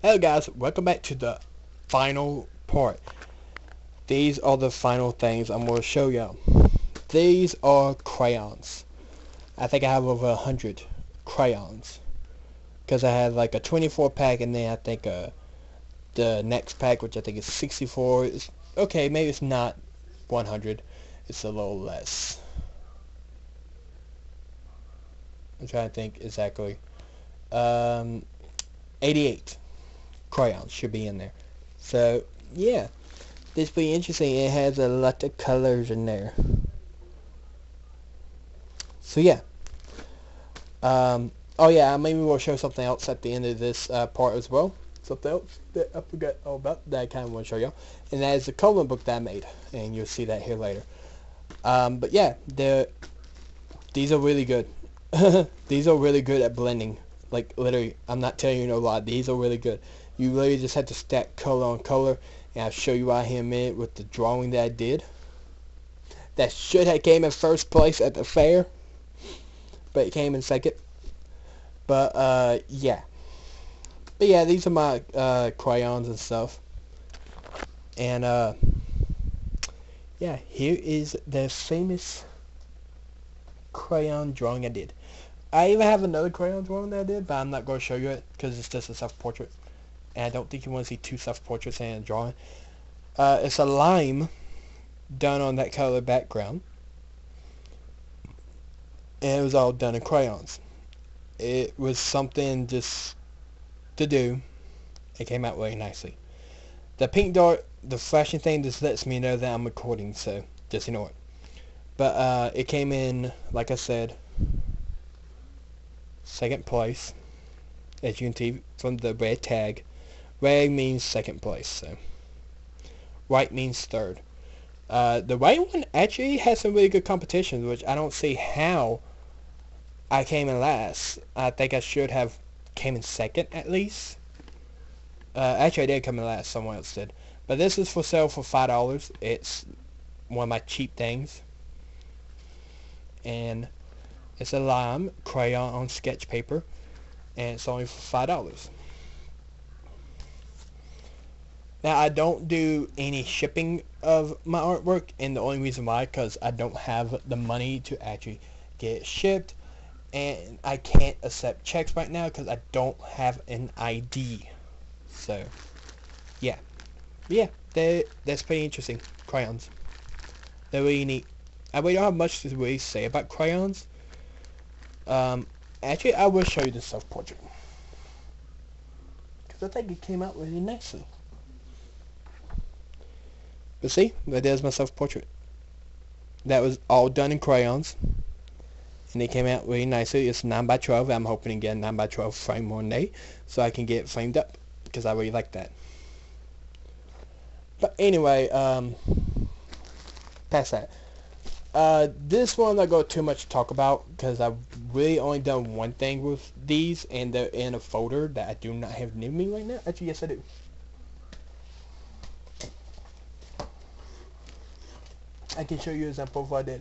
Hello guys, welcome back to the final part. These are the final things I'm going to show y'all. These are crayons. I think I have over 100 crayons. Because I have like a 24 pack and then I think the next pack, which I think is 64. Okay, maybe it's not 100. It's a little less. I'm trying to think exactly. 88 crayons should be in there. So, yeah. This will be interesting. It has a lot of colors in there. So yeah. Oh yeah, maybe we'll show something else at the end of this part as well. Something else that I forgot all about that I kind of want to show y'all. And that is the coloring book that I made. And you'll see that here later. But yeah, these are really good. These are really good at blending. Like literally, I'm not telling you no lie. These are really good. You literally just have to stack color on color. And I'll show you right here in a minute with the drawing that I did. That should have came in first place at the fair. But it came in second. But, yeah. But yeah, these are my crayons and stuff. And, yeah, here is the famous crayon drawing I did. I even have another crayon drawing that I did, but I'm not going to show you it because it's just a self-portrait. And I don't think you want to see two self-portraits and a drawing. It's a lime done on that color background. And it was all done in crayons. It was something just to do. It came out really nicely. The pink dot, the flashing thing just lets me know that I'm recording, so just ignore it. But it came in, like I said, second place. As you can see from the red tag. Red means second place, so white means third. The white one actually has some really good competition, which I don't see how I came in last. I think I should have came in second at least. Actually, I did come in last. Someone else did. But this is for sale for $5. It's one of my cheap things. And it's a lime crayon on sketch paper. And it's only for $5. Now, I don't do any shipping of my artwork, and the only reason why, because I don't have the money to actually get it shipped, and I can't accept checks right now because I don't have an ID. So, yeah. Yeah, that's pretty interesting. Crayons. They're really neat. I really don't have much to really say about crayons. Actually, I will show you the self-portrait. Because I think it came out really nicely. But see, there's my self-portrait. That was all done in crayons. And it came out really nicely. It's 9x12. I'm hoping to get a 9x12 frame one day. So I can get it framed up. Because I really like that. But anyway, past that. This one I'm not going to too much talk about. Because I've really only done one thing with these. And they're in a folder that I do not have near me right now. Actually, yes I do. I can show you an example of what I did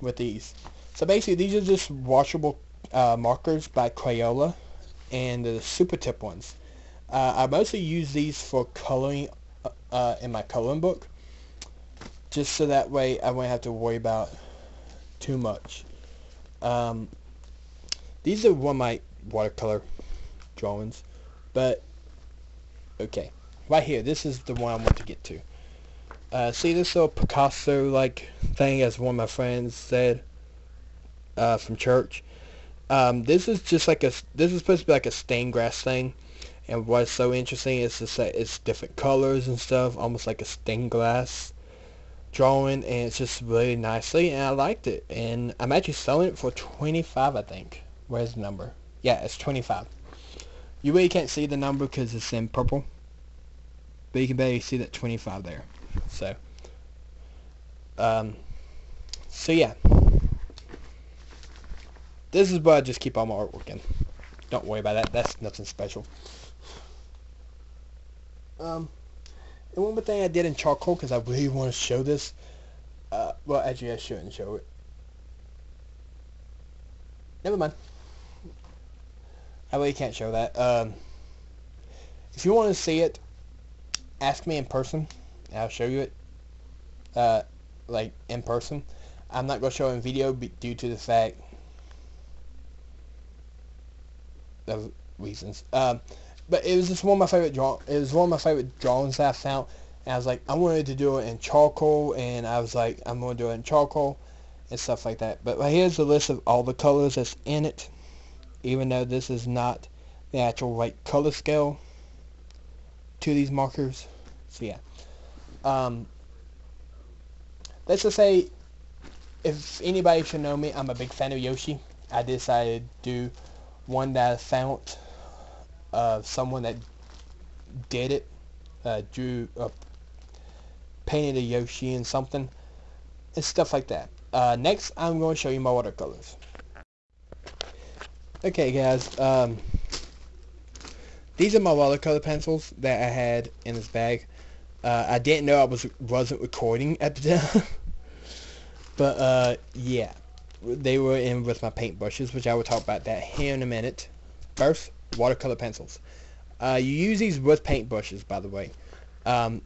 with these. So basically, these are just washable markers by Crayola, and the super tip ones. I mostly use these for coloring in my coloring book, just so that way I won't have to worry about too much. These are one of my watercolor drawings, but okay, right here, this is the one I want to get to. See this little Picasso-like thing, as one of my friends said from church. This is just like this is supposed to be like a stained glass thing, and what's so interesting is that it's different colors and stuff, almost like a stained glass drawing, and it's just really nicely, and I liked it, and I'm actually selling it for $25, I think. Where's the number? Yeah, it's $25. You really can't see the number because it's in purple, but you can barely see that 25 there. So yeah, this is where I just keep all my artwork in. Don't worry about that. That's nothing special. And one more thing I did in charcoal, because I really want to show this. Well, actually, I shouldn't show it. Never mind. I really can't show that. If you want to see it, ask me in person. I'll show you it, like in person. I'm not going to show it in video due to the fact of reasons. But it was just one of my favorite drawings that I found. And I was like, I wanted to do it in charcoal, and I was like, I'm going to do it in charcoal and stuff like that. But here's the list of all the colors that's in it, even though this is not the actual right color scale to these markers. So yeah. Let's just say, if anybody should know me, I'm a big fan of Yoshi. I decided to do one that I found of someone that did it, painted a Yoshi and something, and stuff like that. Next, I'm going to show you my watercolors. Okay, guys, these are my watercolor pencils that I had in this bag. I didn't know I wasn't recording at the time, but yeah, they were in with my paint brushes, which I will talk about that here in a minute. First, watercolor pencils. You use these with paint brushes, by the way.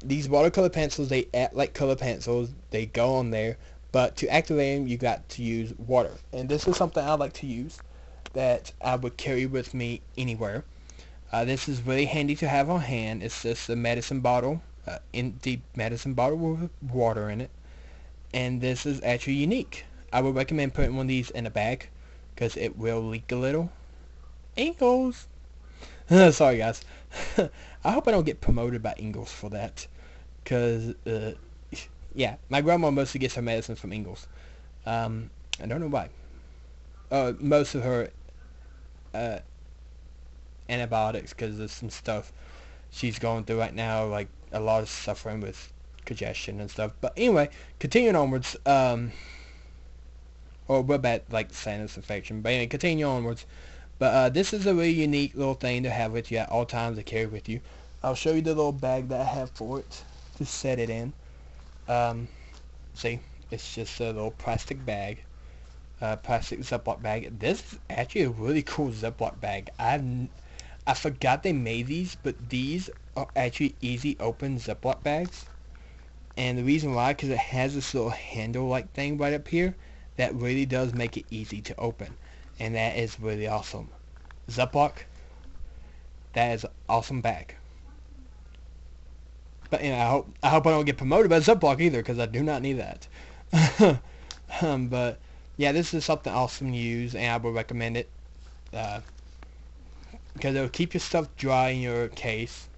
These watercolor pencils, they act like color pencils. They go on there, but to activate them, you got to use water. And this is something I like to use that I would carry with me anywhere. This is really handy to have on hand. It's just a medicine bottle, empty medicine bottle with water in it. And this is actually unique. I would recommend putting one of these in a bag because it will leak a little. Ingles. Sorry, guys. I hope I don't get promoted by Ingles for that. Because, yeah, my grandma mostly gets her medicine from Ingles. I don't know why. Most of her antibiotics, because there's some stuff she's going through right now, like a lot of suffering with congestion and stuff. But anyway, continuing onwards, or we're bad like sinus infection. But anyway, continue onwards. But this is a really unique little thing to have with you at all times, to carry with you. I'll show you the little bag that I have for it to set it in. See, it's just a little plastic bag, plastic Ziploc bag. This is actually a really cool Ziploc bag. I forgot they made these, but these are actually easy open Ziploc bags. And the reason why, because it has this little handle-like thing right up here that really does make it easy to open. And that is really awesome. Ziploc, that is an awesome bag. But you know, I hope I don't get promoted by Ziploc either, because I do not need that. But yeah, this is something awesome to use, and I would recommend it. Because it'll keep your stuff dry in your case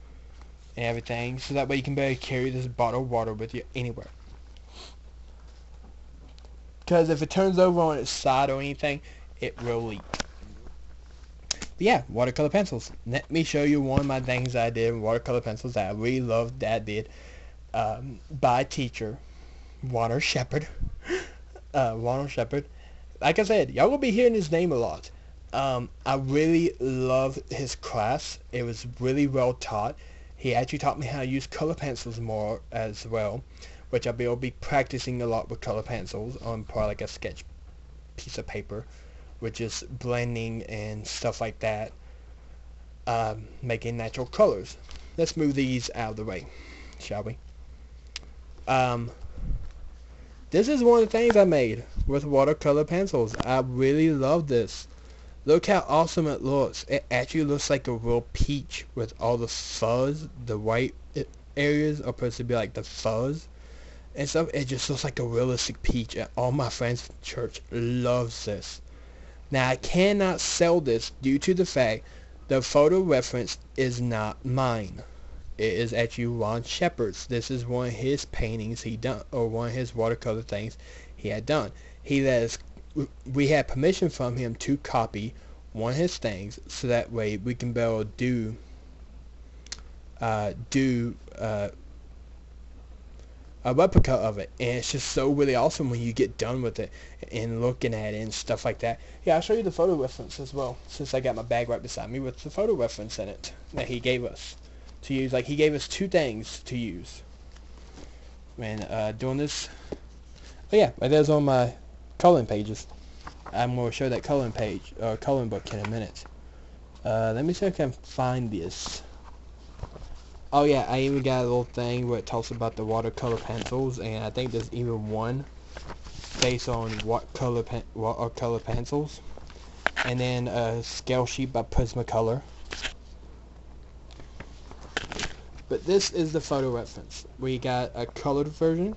and everything, so that way you can better carry this bottle of water with you anywhere. Because if it turns over on its side or anything, it will leak. But yeah, watercolor pencils. Let me show you one of my things I did with watercolor pencils that I really loved that I did, by a teacher, Warner Shepherd. Warner Shepherd. Like I said, y'all will be hearing his name a lot. I really loved his class. It was really well taught. He actually taught me how to use color pencils more as well, which I'll be practicing a lot with color pencils on probably like a sketch piece of paper, with just blending and stuff like that, making natural colors. Let's move these out of the way, shall we? This is one of the things I made with watercolor pencils. I really love this. Look how awesome it looks. It actually looks like a real peach with all the fuzz. The white areas are supposed to be like the fuzz and stuff. It just looks like a realistic peach, and all my friends from church loves this. Now, I cannot sell this due to the fact the photo reference is not mine. It is actually Ron Shepherd's. This is one of his paintings he done, or one of his watercolor things he had done. He let us, we had permission from him to copy one of his things, so that way we can be able to do a replica of it. And it's just so really awesome when you get done with it and looking at it and stuff like that. Yeah, I'll show you the photo reference as well, since I got my bag right beside me with the photo reference in it that he gave us to use. Like, he gave us 2 things to use when doing this. Oh yeah, right there's on my coloring pages. I'm going to show that coloring page, or coloring book in a minute. Let me see if I can find this. Oh yeah, I even got a little thing where it talks about the watercolor pencils, and I think there's even one based on watercolor pencils. And then a scale sheet by Prismacolor. But this is the photo reference. We got a colored version.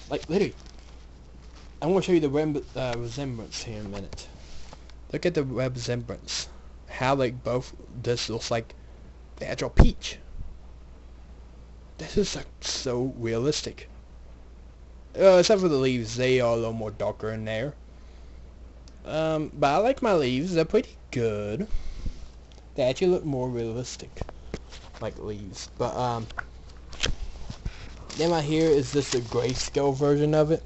Like, literally. I'm going to show you the resemblance here in a minute. Look at the resemblance. How, like, both, this looks like the actual peach. This is, like, so realistic. Except for the leaves. They are a little more darker in there. But I like my leaves. They're pretty good. They actually look more realistic. Like leaves. But, then right here is just a grayscale version of it.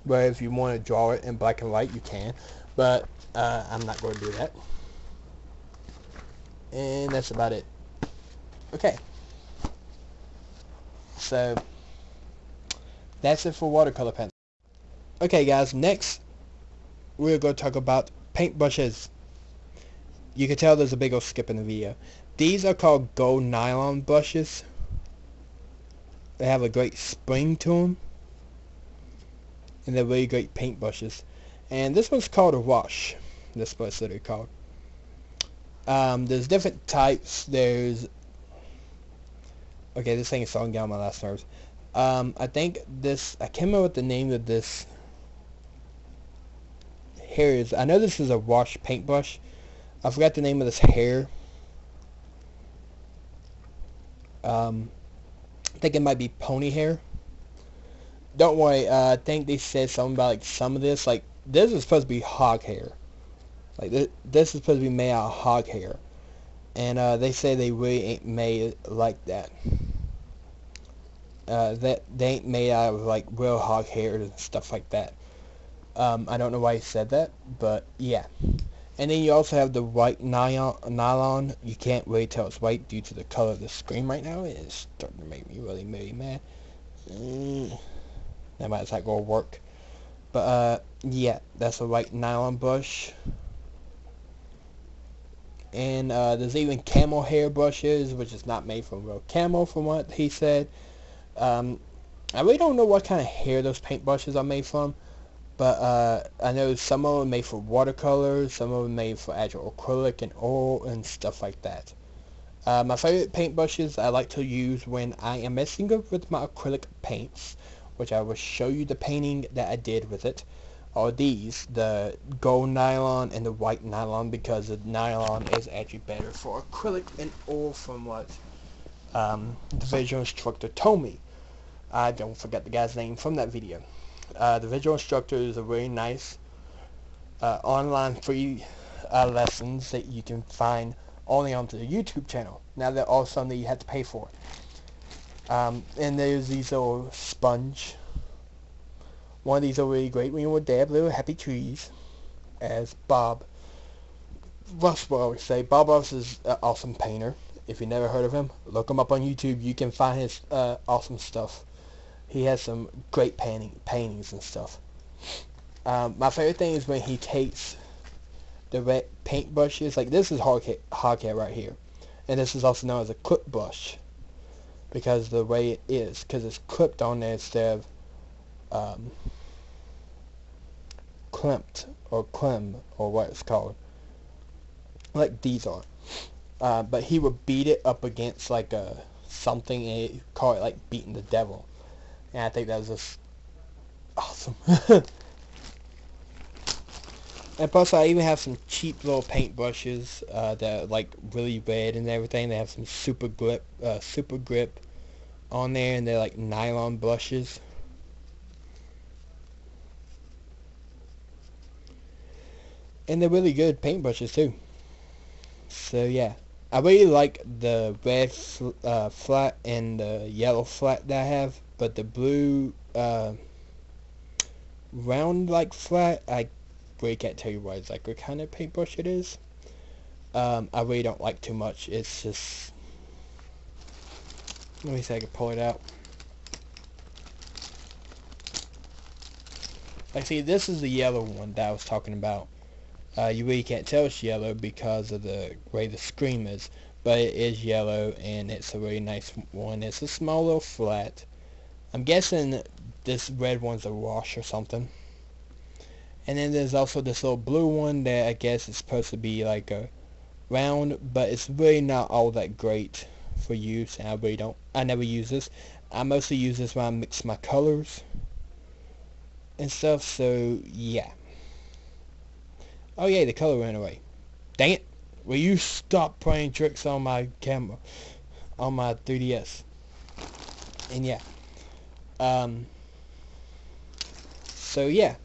Where if you want to draw it in black and white, you can. But, I'm not going to do that. And that's about it. Okay. So, that's it for watercolor pencils. Okay guys, next we're going to talk about paintbrushes. You can tell there's a big old skip in the video. These are called gold nylon brushes. They have a great spring to them. And they're really great paintbrushes. And this one's called a wash. This brush that they're called. There's different types. There's... Okay, this thing is starting down my last nerves. I think this... I can't remember what the name of this... hair is. I know this is a wash paintbrush. I forgot the name of this hair. I think it might be pony hair. Don't worry, I think they said something about like some of this. Like, this is supposed to be hog hair. Like, this is supposed to be made out of hog hair. And they say they really ain't made like that. That they ain't made out of like real hog hair and stuff like that. I don't know why he said that, but yeah. And then you also have the white nylon. You can't really tell it's white due to the color of the screen right now. It is starting to make me really, really mad. That might not go work. But, yeah, that's a white nylon brush. And there's even camel hair brushes, which is not made from real camel, from what he said. I really don't know what kind of hair those paintbrushes are made from. But I know some of them are made for watercolors, some of them are made for actual acrylic and oil and stuff like that. My favorite paintbrushes I like to use when I am messing up with my acrylic paints, which I will show you the painting that I did with it, are these, the gold nylon and the white nylon, because the nylon is actually better for acrylic and oil from what the visual instructor told me. I don't forget the guy's name from that video. The visual instructor is a very nice online free lessons that you can find only onto the YouTube channel. Now there are some that you have to pay for. And there's these little sponge. One of these are really great when you want to dab little happy trees, as Bob Ross will always say. Bob Ross is an awesome painter. If you never heard of him, look him up on YouTube. You can find his awesome stuff. He has some great paintings and stuff. My favorite thing is when he takes the red paint brushes. Like, this is hog hair right here. And this is also known as a clip brush, because the way it is. Because it's clipped on there instead of clamped or clem or what it's called. Like these are. But he would beat it up against like something, and he'd call it like beating the devil. And I think that was just awesome. And plus, I even have some cheap little paint brushes that are like really red and everything. They have some super grip on there, and they're like nylon brushes. And they're really good paint brushes too. So yeah, I really like the red flat and the yellow flat that I have. But the blue round like flat, I really can't tell you what exactly kind of paintbrush it is. I really don't like too much. It's just, let me see if I can pull it out. Like, see, this is the yellow one that I was talking about. You really can't tell it's yellow because of the way the screen is, but it is yellow, and it's a really nice one. It's a small little flat. I'm guessing this red one's a wash or something. And then there's also this little blue one that I guess is supposed to be like a round, but it's really not all that great for use, and I never use this. I mostly use this when I mix my colors and stuff, so yeah. Oh yeah, the color went away. Dang it. Will you stop playing tricks on my camera, on my 3DS? And yeah. So yeah.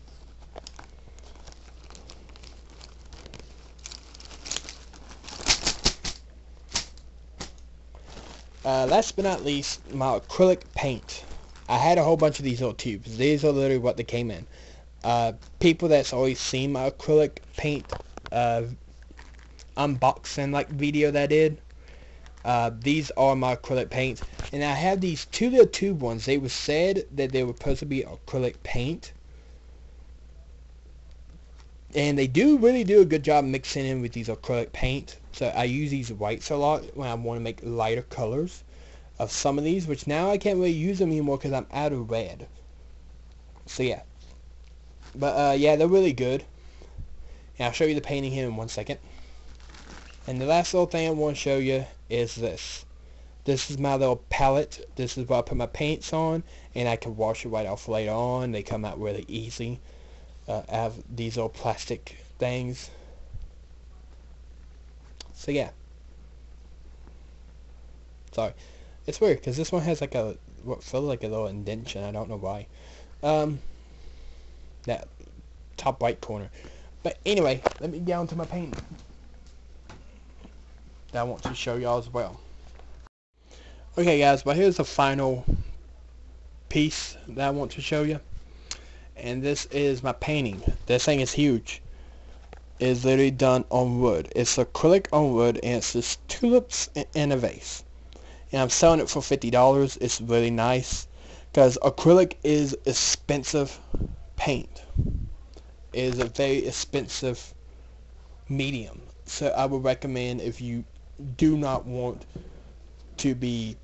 Last but not least, my acrylic paint. I had a whole bunch of these little tubes. These are literally what they came in. People that's always seen my acrylic paint unboxing like video that I did, these are my acrylic paints, and I have these two little tube ones. They were said that they were supposed to be acrylic paint, and they really do a good job mixing in with these acrylic paint. So I use these whites a lot when I want to make lighter colors of some of these, which now I can't really use them anymore because I'm out of red. So yeah. But yeah, they're really good. And I'll show you the painting here in 1 second. And the last little thing I want to show you is this. This is my little palette. This is what I put my paints on, and I can wash it right off later on. They come out really easy. I have these little plastic things. So yeah. Sorry. It's weird because this one has like what feels like a little indentation. I don't know why. That top right corner. But anyway, let me get on to my painting that I want to show y'all as well. Okay guys, but here's the final piece that I want to show you. And this is my painting. This thing is huge. It's literally done on wood. It's acrylic on wood, and it's just tulips in a vase. And I'm selling it for $50. It's really nice because acrylic is expensive paint. It is a very expensive medium. So I would recommend, if you do not want to be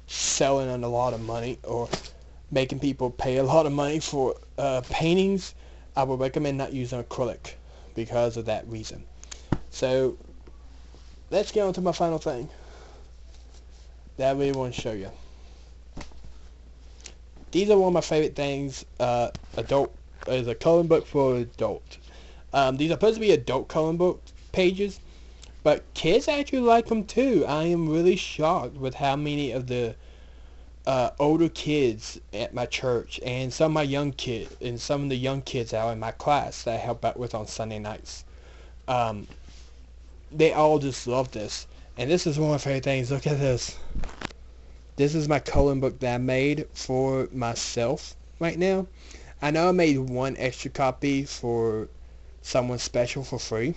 selling a lot of money or making people pay a lot of money for paintings, I would recommend not using acrylic because of that reason. So let's get on to my final thing that I really want to show you. These are one of my favorite things. Adult is a coloring book for adult. These are supposed to be adult coloring book pages, but kids actually like them too. I am really shocked with how many of the older kids at my church and some of my young kids and some of the young kids out in my class that I help out with on Sunday nights, they all just love this. And this is one of my favorite things. Look at this. This is my coloring book that I made for myself right now. I know I made one extra copy for someone special for free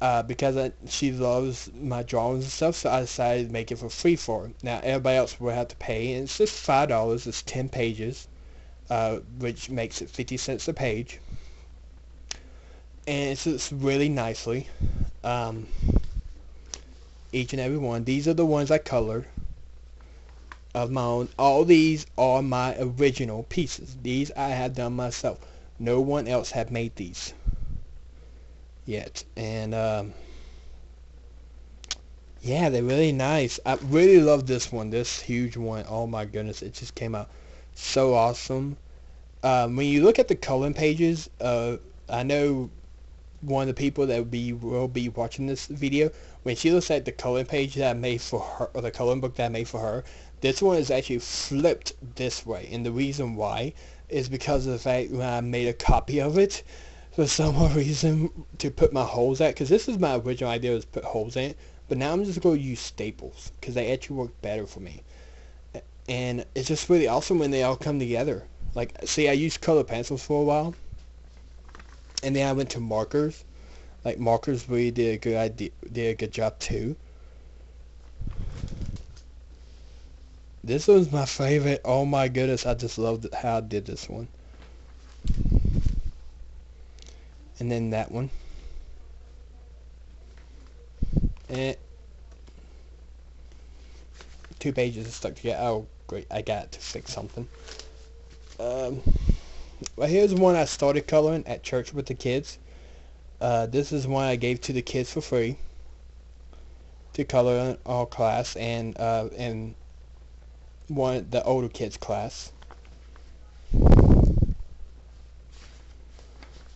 because she loves my drawings and stuff, so I decided to make it for free for her. Now everybody else will have to pay, and it's just $5. It's 10 pages, which makes it 50 cents a page, and it's just really nicely, each and every one. These are the ones I colored of my own. All these are my original pieces. These I have done myself. No one else have made these yet. And yeah, they're really nice. I really love this one, this huge one. Oh my goodness, it just came out so awesome. When you look at the coloring pages, I know one of the people that will be watching this video, when she looks at the coloring page that I made for her, or the coloring book that I made for her, this one is actually flipped this way, and the reason why is because of the fact when I made a copy of it for some reason to put my holes at, because this is my original idea, was put holes in it, but now I'm just going to use staples because they actually work better for me. And it's just really awesome when they all come together. Like, see, I used color pencils for a while, and then I went to markers. Like, markers really did a good job too. This was my favorite. Oh my goodness, I just loved how I did this one. and then that one, and 2 pages are stuck together. Oh great, I got to fix something. Well, here's one I started coloring at church with the kids. This is one I gave to the kids for free to color in all class, and one the older kids class.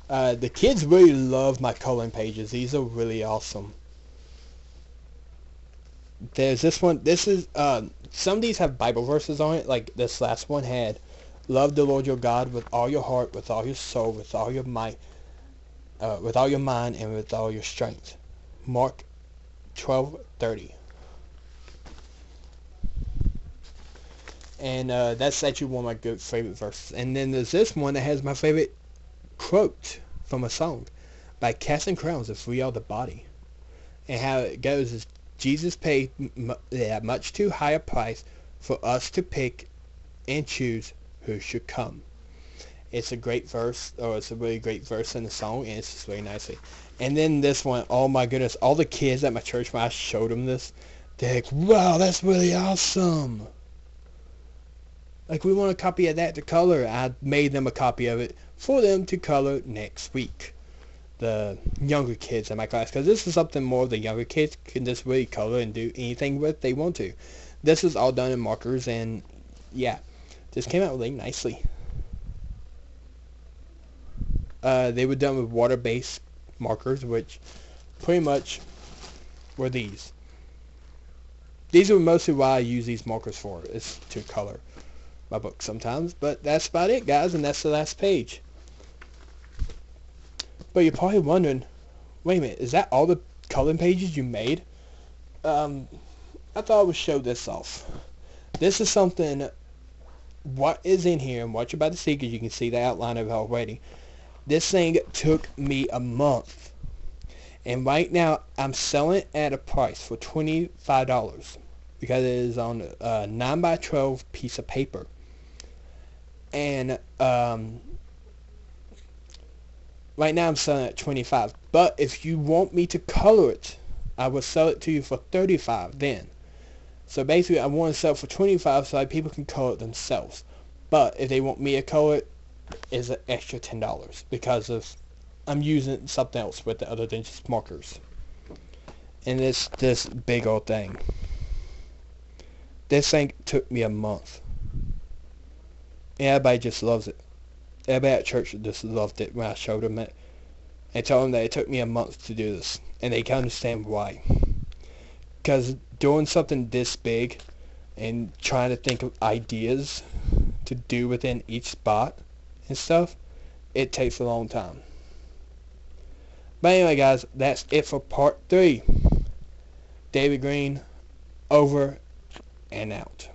The kids really love my coloring pages. These are really awesome. There's this one. This is some of these have Bible verses on it. Like this last one had, "Love the Lord your God with all your heart, with all your soul, with all your might, with all your mind, and with all your strength." Mark 12:30. And that's actually one of my good favorite verses. And then there's this one that has my favorite quote from a song by Casting Crowns, "If we are the body." And how it goes is, Jesus paid much too high a price for us to pick and choose who should come. It's a great verse, or it's a really great verse in the song, and it's just really nicely. And then this one, oh my goodness, all the kids at my church, when I showed them this, they're like, wow, that's really awesome. Like, we want a copy of that to color. I made them a copy of it for them to color next week. The younger kids in my class, because this is something more the younger kids can just really color and do anything with they want to. This is all done in markers, and yeah, this came out really nicely. They were done with water-based markers, which pretty much were these. These are mostly why I use these markers for, is to color my book sometimes. But that's about it, guys, and that's the last page. But you're probably wondering, wait a minute, is that all the coloring pages you made? I thought I would show this off. This is something, what is in here and what you're about to see, because you can see the outline of it already. This thing took me a month. And right now, I'm selling it at a price for $25, because it is on a 9x12 piece of paper. And right now I'm selling it at $25. But if you want me to color it, I will sell it to you for $35 then. So basically, I want to sell it for $25 so that people can color it themselves. But if they want me to color it, it's an extra $10 because of I'm using something else with it other than just markers. And it's this big old thing. This thing took me a month. And everybody just loves it. Everybody at church just loved it when I showed them it. And told them that it took me a month to do this. And they can understand why. Because doing something this big and trying to think of ideas to do within each spot and stuff, it takes a long time. But anyway, guys, that's it for part 3. David Green, over and out.